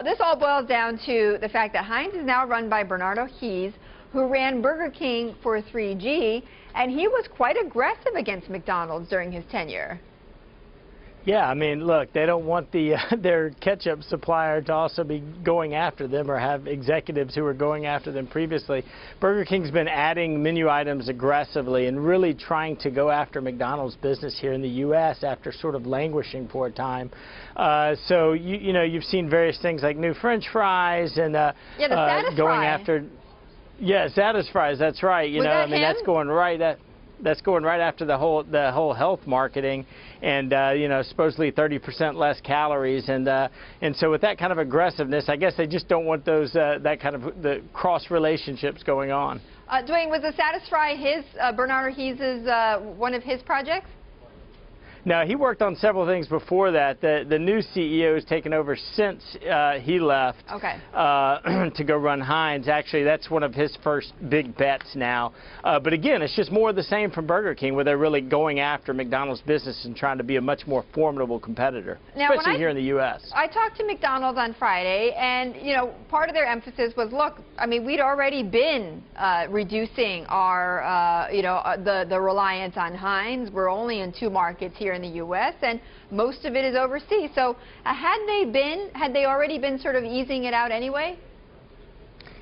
This all boils down to the fact that Heinz is now run by Bernardo Hees, who ran Burger King for 3G, and he was quite aggressive against McDonald's during his tenure. Yeah, I mean, look, they don't want their ketchup supplier to also be going after them or have executives who were going after them previously. Burger King's been adding menu items aggressively and really trying to go after McDonald's business here in the U.S. after sort of languishing for a time. So, you know, you've seen various things like new French fries and going after... Yeah, Status Fries, that's right. You know, I mean, that's going right after the whole health marketing, and you know, supposedly 30% less calories, and so with that kind of aggressiveness, I guess they just don't want those that kind of the cross relationships going on. Dwayne, was the Status Fry Bernardo Hees's one of his projects? No, he worked on several things before that. The new CEO has taken over since he left to go run Heinz. Actually, that's one of his first big bets now. But again, it's just more of the same from Burger King, where they're really going after McDonald's business and trying to be a much more formidable competitor, especially here in the U.S. I talked to McDonald's on Friday, and you know, part of their emphasis was, look, I mean, we'd already been reducing our, the reliance on Heinz. We're only in 2 markets here in the U.S., and most of it is overseas. So had they already been sort of easing it out anyway?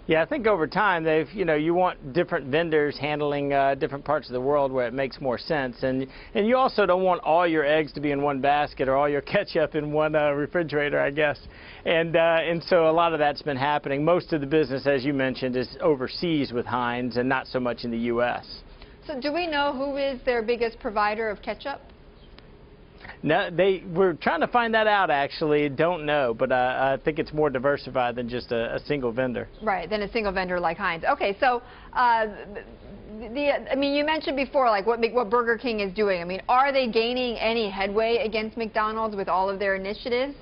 Yeah, I think over time you want different vendors handling different parts of the world where it makes more sense, and you also don't want all your eggs to be in one basket or all your ketchup in one refrigerator, I guess. And so a lot of that's been happening. Most of the business, as you mentioned, is overseas with Heinz and not so much in the U.S. So do we know who is their biggest provider of ketchup? No, we're trying to find that out, actually. Don't know, but I think it's more diversified than just a single vendor. Right, than a single vendor like Heinz. Okay, so I mean, you mentioned before, like what Burger King is doing. I mean, are they gaining any headway against McDonald's with all of their initiatives?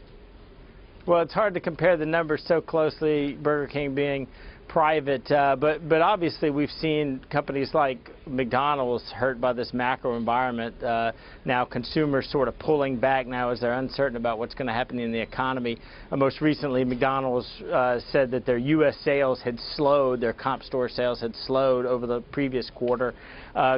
Well, it's hard to compare the numbers so closely, Burger King being private, but obviously we've seen companies like McDonald's hurt by this macro environment. Now consumers sort of pulling back now as they're uncertain about what's going to happen in the economy. Most recently, McDonald's said that their U.S. sales had slowed, their comp store sales had slowed over the previous quarter.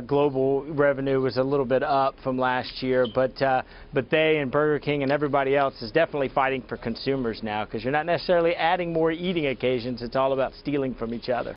Global revenue was a little bit up from last year, but they and Burger King and everybody else is definitely fighting for consumers now, because you're not necessarily adding more eating occasions. It's all about stealing from each other.